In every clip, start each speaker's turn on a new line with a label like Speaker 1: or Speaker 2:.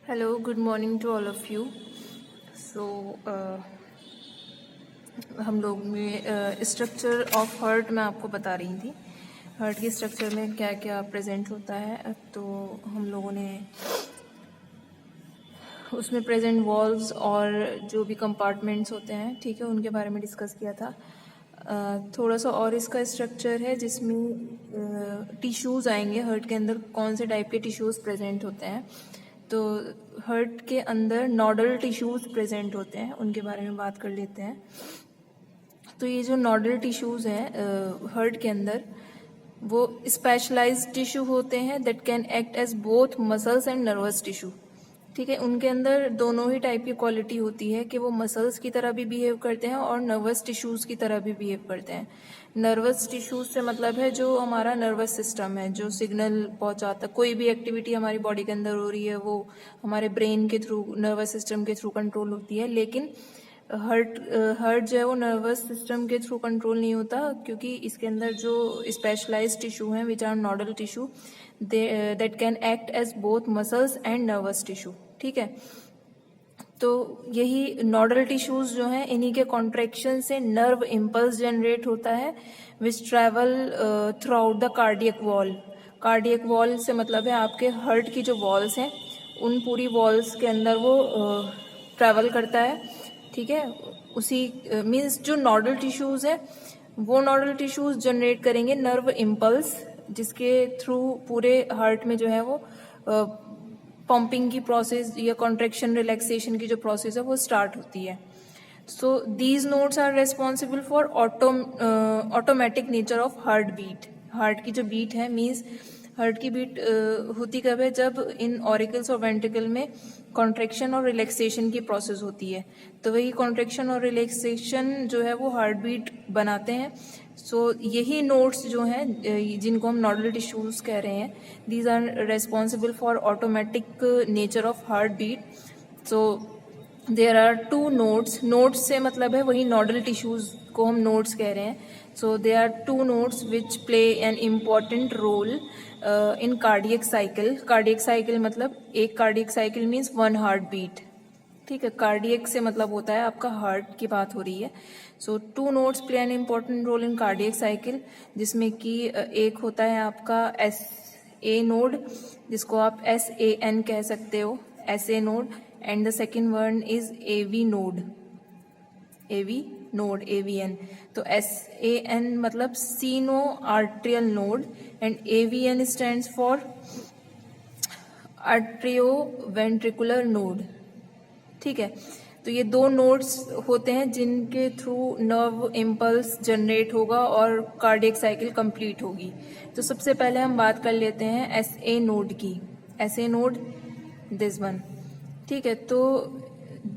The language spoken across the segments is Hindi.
Speaker 1: Hello, good morning to all of you. So, हम लोग में स्ट्रक्चर ऑफ हार्ट मैं आपको बता रही थी। हार्ट की स्ट्रक्चर में क्या क्या प्रेजेंट होता है, तो हम लोगों ने उसमें प्रेजेंट वॉल्व्स और जो भी कंपार्टमेंट्स होते हैं, ठीक है, उनके बारे में डिस्कस किया था। थोड़ा सा और इसका स्ट्रक्चर है जिसमें टिश्यूज़ आएंगे। हार्ट के अंदर कौन से टाइप के टिश्यूज़ प्रेजेंट होते हैं, तो हार्ट के अंदर नोडल टिश्यूज़ प्रेजेंट होते हैं, उनके बारे में बात कर लेते हैं। तो ये जो नोडल टिश्यूज़ हैं हार्ट के अंदर, वो स्पेशलाइज्ड टिश्यू होते हैं that can act as both muscles and nervous tissue. ठीक है, उनके अंदर दोनों ही टाइप की क्वालिटी होती है कि वो मसल्स की तरह भी बिहेव करते हैं और नर्वस टिश्यूज़ की तरह भी बिहेव करते हैं। नर्वस टिश्यूज़ से मतलब है जो हमारा नर्वस सिस्टम है, जो सिग्नल पहुंचाता, कोई भी एक्टिविटी हमारी बॉडी के अंदर हो रही है वो हमारे ब्रेन के थ्रू, नर्वस सिस्टम के थ्रू कंट्रोल होती है। लेकिन हार्ट जो है वो नर्वस सिस्टम के थ्रू कंट्रोल नहीं होता, क्योंकि इसके अंदर जो स्पेशलाइज्ड टिश्यू हैं which are nodal tissue that can act as both muscles and nervous tissue. ठीक है, तो यही नोडल टिश्यूज जो हैं, इन्हीं के कॉन्ट्रैक्शन से नर्व इम्पल्स जनरेट होता है which travel throughout the cardiac wall. Cardiac wall से मतलब है आपके हार्ट की जो वॉल्स हैं, उन पूरी वॉल्स के अंदर वो ट्रैवल करता है। ठीक है, उसी मीन्स जो नोडल टिश्यूज है वो नोडल टिश्यूज जनरेट करेंगे नर्व इम्पल्स, जिसके थ्रू पूरे हार्ट में जो है वो पंपिंग की प्रोसेस या कॉन्ट्रैक्शन रिलैक्सेशन की जो प्रोसेस है वो स्टार्ट होती है। So these nodes are responsible for automatic nature of heart beat. Heart की जो बीट है, मीन्स हार्ट की बीट होती कब है, जब इन ऑरिकल्स और वेंट्रिकल में कॉन्ट्रैक्शन और रिलैक्सेशन की प्रोसेस होती है, तो वही कॉन्ट्रैक्शन और रिलैक्सेशन जो है वो हार्ट बीट बनाते हैं। सो यही नोड्स जो हैं जिनको हम नोडल टिश्यूज कह रहे हैं, these are responsible for automatic nature of heart beat. So there are two nodes. Nodes से मतलब है वही नोडल टिश्यूज को हम नोड्स कह रहे हैं। So there are two nodes which play an important role in cardiac cycle. Cardiac cycle मतलब एक cardiac cycle means one heart beat. ठीक है, कार्डियक से मतलब होता है आपका हार्ट की बात हो रही है। So two nodes play an important role in cardiac cycle, जिसमें कि एक होता है आपका एस ए नोड, जिसको आप SAN कह सकते हो, SA node, and the second one is AV node, AVN। तो SAN मतलब sino atrial node and AVN stands for atrio ventricular node. ठीक है, तो ये दो नोड्स होते हैं जिनके थ्रू नर्व इम्पल्स जनरेट होगा और कार्डियक साइकिल कंप्लीट होगी। तो सबसे पहले हम बात कर लेते हैं SA नोड की। SA node, this one. ठीक है, तो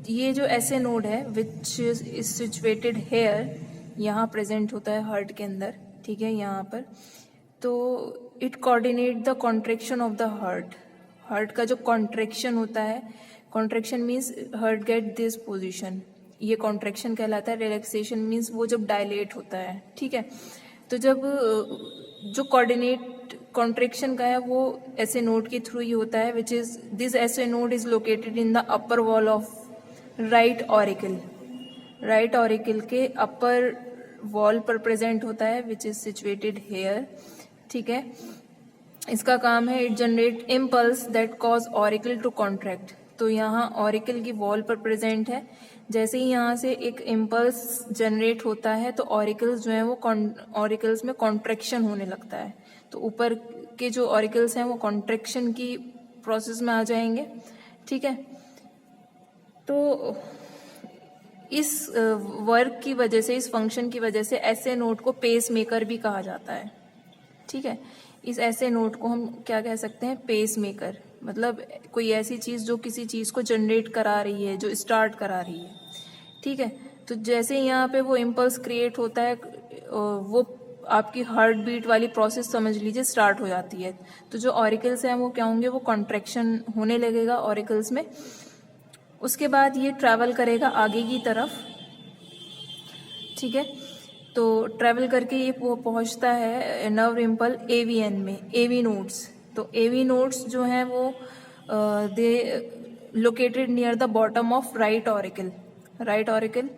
Speaker 1: ये जो SA नोड है विच इज सिचुएटेड हेयर, यहाँ प्रेजेंट होता है हार्ट के अंदर। ठीक है, यहाँ पर तो it coordinate the contraction of the heart. Heart का जो कॉन्ट्रैक्शन होता है, contraction means heart get this position, ये कॉन्ट्रैक्शन कहलाता है। रिलैक्सेशन मीन्स वो जब डायलेट होता है। ठीक है, तो जब जो कोऑर्डिनेट कॉन्ट्रैक्शन का है वो ऐसे नोड के थ्रू ही होता है, which is this SA node is located in the upper wall of right auricle. Right auricle के अपर वॉल पर प्रेजेंट होता है विच इज सिचुएटेड हेयर। ठीक है, इसका काम है it generate impulse that cause auricle to contract. तो यहाँ ऑरिकल की वॉल पर प्रेजेंट है, जैसे ही यहाँ से एक इम्पल्स जनरेट होता है तो ऑरिकल्स जो हैं वो ऑरिकल्स में कॉन्ट्रैक्शन होने लगता है। तो ऊपर के जो ऑरिकल्स हैं वो कॉन्ट्रैक्शन की प्रोसेस में आ जाएंगे। ठीक है, तो इस वर्क की वजह से, इस फंक्शन की वजह से ऐसे नोड को पेस मेकर भी कहा जाता है। ठीक है, इस ऐसे नोड को हम क्या कह सकते हैं, पेस मेकर। मतलब कोई ऐसी चीज जो किसी चीज को जनरेट करा रही है, जो स्टार्ट करा रही है। ठीक है, तो जैसे यहाँ पे वो इम्पल्स क्रिएट होता है, वो आपकी हार्ट बीट वाली प्रोसेस समझ लीजिए स्टार्ट हो जाती है। तो जो ऑरिकल्स हैं वो क्या होंगे, वो कॉन्ट्रैक्शन होने लगेगा ऑरिकल्स में। उसके बाद ये ट्रैवल करेगा आगे की तरफ। ठीक है, तो ट्रैवल करके ये पहुंचता है नर्व इम्पल AVN में, AV नोड्स। तो AV नोड्स जो हैं वो दे located near the bottom of right auricle. Right auricle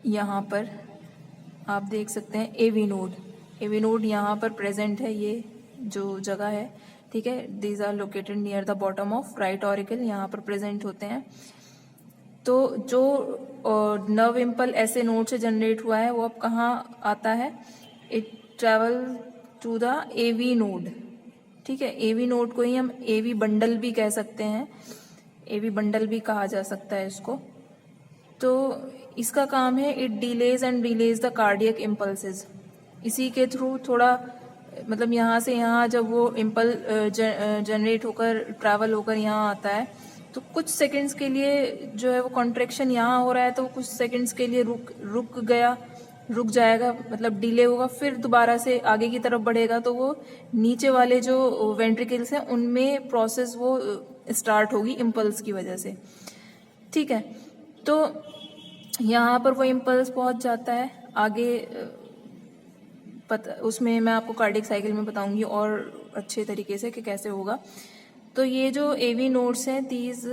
Speaker 1: यहाँ पर आप देख सकते हैं एवी नोड. एवी नोड यहाँ पर प्रेजेंट है, ये जो जगह है, ठीक है. These are located near the bottom of right auricle, यहाँ पर प्रेजेंट होते हैं. तो जो नर्व इम्पल ऐसे नोड से जनरेट हुआ है वो अब कहाँ आता है? It travel to the AV node, ठीक है. एवी नोड को ही हम एवी बंडल भी कह सकते हैं, एवी बंडल भी कहा जा सकता है इसको. तो इसका काम है it delays and release the cardiac impulses. इसी के थ्रू थोड़ा मतलब यहाँ से यहाँ जब वो इम्पल जनरेट होकर ट्रैवल होकर यहाँ आता है तो कुछ सेकंड्स के लिए जो है वो कॉन्ट्रैक्शन यहाँ हो रहा है, तो वो कुछ सेकंड्स के लिए रुक जाएगा, मतलब डिले होगा. फिर दोबारा से आगे की तरफ बढ़ेगा तो वो नीचे वाले जो वेंट्रिकल्स हैं उनमें प्रोसेस वो स्टार्ट होगी इम्पल्स की वजह से, ठीक है. तो यहाँ पर वो इम्पल्स पहुँच जाता है आगे. उसमें मैं आपको कार्डियक साइकिल में बताऊंगी और अच्छे तरीके से कि कैसे होगा. तो ये जो एवी नोड्स हैं, दीज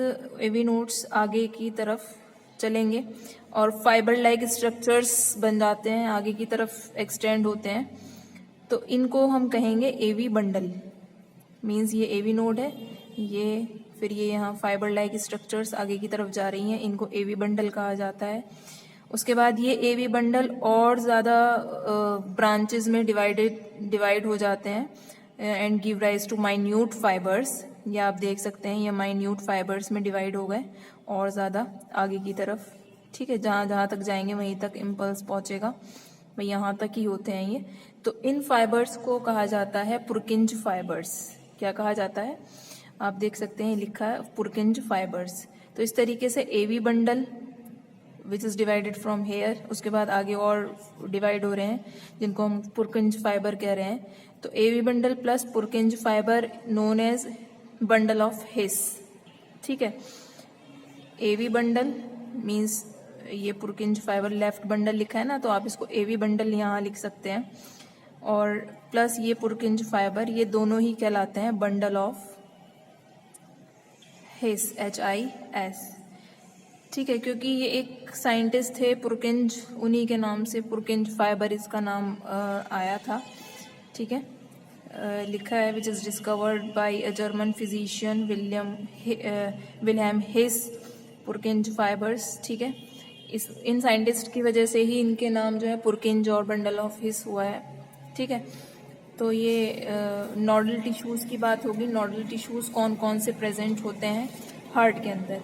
Speaker 1: एवी नोड्स आगे की तरफ चलेंगे और फाइबर लाइक स्ट्रक्चर्स बन जाते हैं, आगे की तरफ एक्सटेंड होते हैं. तो इनको हम कहेंगे एवी बंडल. मीन्स ये एवी नोड है, ये फिर ये यहाँ फाइबर लाइक स्ट्रक्चर्स आगे की तरफ जा रही हैं, इनको एवी बंडल कहा जाता है. उसके बाद ये एवी बंडल और ज़्यादा ब्रांचेस में डिवाइड हो जाते हैं and give rise to minute fibres. ये आप देख सकते हैं, ये माइन्यूट फाइबर्स में डिवाइड हो गए और ज़्यादा आगे की तरफ, ठीक है. जहाँ तक जाएंगे वहीं तक इम्पल्स पहुँचेगा, वही यहाँ तक ही होते हैं ये. तो इन फाइबर्स को कहा जाता है पुरकिंज फाइबर्स. क्या कहा जाता है? आप देख सकते हैं लिखा है पुरकिंज फाइबर्स. तो इस तरीके से AV bundle which is divided from here, उसके बाद आगे और डिवाइड हो रहे हैं जिनको हम पुरकिंज फाइबर कह रहे हैं. तो AV bundle plus Purkinje fibre known as bundle of His, ठीक है. एवी बंडल मीन्स ये पुरकिंज फाइबर लेफ्ट बंडल लिखा है ना, तो आप इसको एवी बंडल यहाँ लिख सकते हैं. और प्लस ये पुरकिंज फाइबर, ये दोनों ही कहलाते हैं बंडल ऑफ हिस, HIS, ठीक है. क्योंकि ये एक साइंटिस्ट थे पुरकिंज, उन्हीं के नाम से पुरकिंज फाइबर इसका नाम आया था, ठीक है. लिखा है which is discovered by a German physician Wilhelm His Purkinje fibres, ठीक है. इन साइंटिस्ट की वजह से ही इनके नाम जो है पुरकिंज और बंडल ऑफ हिस हुआ है, ठीक है. तो ये नोडल टिश्यूज़ की बात होगी. नोडल टिश्यूज़ कौन कौन से प्रेजेंट होते हैं हार्ट के अंदर,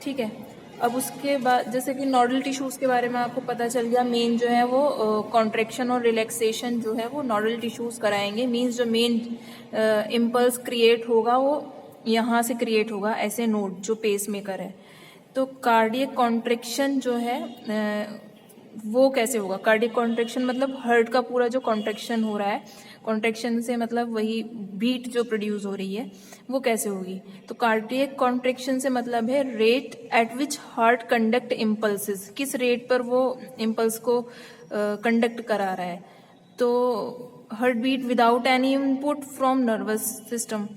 Speaker 1: ठीक है. अब उसके बाद जैसे कि नोडल टिश्यूज़ के बारे में आपको पता चल गया, मेन जो है वो कॉन्ट्रैक्शन और रिलैक्सेशन जो है वो नोडल टिश्यूज़ कराएंगे. मीन्स जो मेन इम्पल्स क्रिएट होगा वो यहाँ से क्रिएट होगा, ऐसे नोड जो पेस मेकर है. तो कार्डियक कॉन्ट्रैक्शन जो है वो कैसे होगा? कार्डियक कॉन्ट्रैक्शन मतलब हार्ट का पूरा जो कॉन्ट्रैक्शन हो रहा है, कॉन्ट्रैक्शन से मतलब वही बीट जो प्रोड्यूस हो रही है वो कैसे होगी? तो कार्डियक कॉन्ट्रैक्शन से मतलब है rate at which heart conduct impulses, किस रेट पर वो इम्पल्स को कंडक्ट करा रहा है. तो heart beat without any input from nervous system.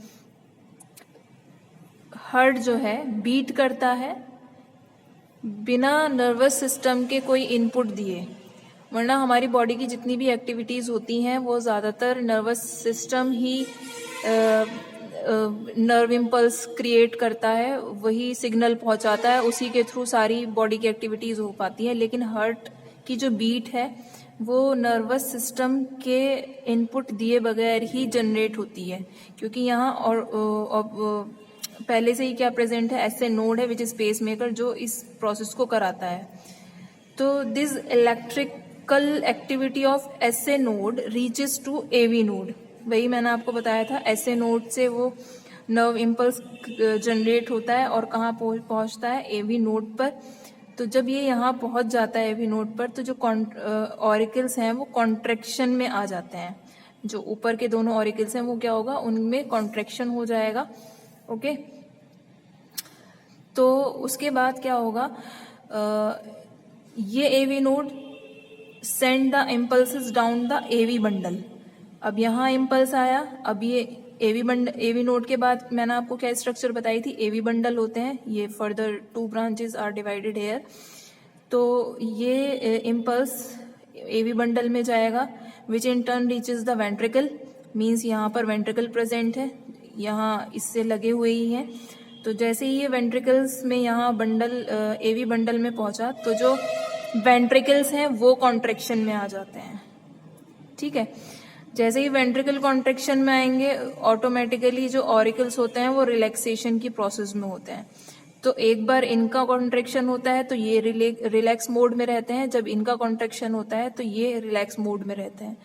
Speaker 1: Heart जो है बीट करता है बिना नर्वस सिस्टम के कोई इनपुट दिए, वरना हमारी बॉडी की जितनी भी एक्टिविटीज़ होती हैं वो ज़्यादातर नर्वस सिस्टम ही नर्व इम्पल्स क्रिएट करता है, वही सिग्नल पहुंचाता है, उसी के थ्रू सारी बॉडी की एक्टिविटीज़ हो पाती है. लेकिन हार्ट की जो बीट है वो नर्वस सिस्टम के इनपुट दिए बगैर ही जनरेट होती है, क्योंकि यहाँ और पहले से ही क्या प्रेजेंट है, ऐसे नोड है विच इज पेस मेकर जो इस प्रोसेस को कराता है. तो this electrical activity of SA node reaches to AV node. वही मैंने आपको बताया था, ऐसे नोड से वो नर्व इम्पल्स जनरेट होता है और कहाँ पहुँचता है? एवी नोड पर. तो जब ये यहाँ पहुँच जाता है एवी नोड पर, तो जो ऑरिकल्स हैं वो कॉन्ट्रैक्शन में आ जाते हैं. जो ऊपर के दोनों ऑरिकल्स हैं वो क्या होगा? उनमें कॉन्ट्रैक्शन हो जाएगा, ओके. तो उसके बाद क्या होगा? ये AV node send the impulses down the AV bundle. अब यहाँ इम्पल्स आया, अब ये एवी नोड के बाद मैंने आपको क्या स्ट्रक्चर बताई थी, एवी बंडल होते हैं, ये further 2 branches are divided here. तो ये इम्पल्स एवी बंडल में जाएगा, which in turn reaches the ventricle, means यहाँ पर वेंट्रिकल प्रेजेंट है, यहाँ इससे लगे हुए ही हैं। तो जैसे ही ये वेंट्रिकल्स में यहाँ बंडल एवी बंडल में पहुंचा तो जो वेंट्रिकल्स हैं वो कॉन्ट्रेक्शन में आ जाते हैं, ठीक है। जैसे ही वेंट्रिकल कॉन्ट्रेक्शन में आएंगे ऑटोमेटिकली जो ऑरिकल्स होते हैं वो रिलैक्सेशन की प्रोसेस में होते हैं। तो एक बार इनका कॉन्ट्रेक्शन होता है तो ये रिलैक्स मोड में रहते हैं, जब इनका कॉन्ट्रेक्शन होता है तो ये रिलैक्स मोड में रहते हैं,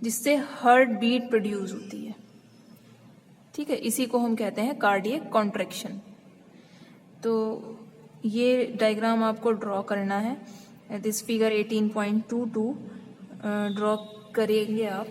Speaker 1: जिससे हार्ट बीट प्रोड्यूस होती है, ठीक है। इसी को हम कहते हैं कार्डियक कॉन्ट्रैक्शन। तो ये डायग्राम आपको ड्रॉ करना है, दिस फिगर 18.22 ड्रॉ करेंगे आप।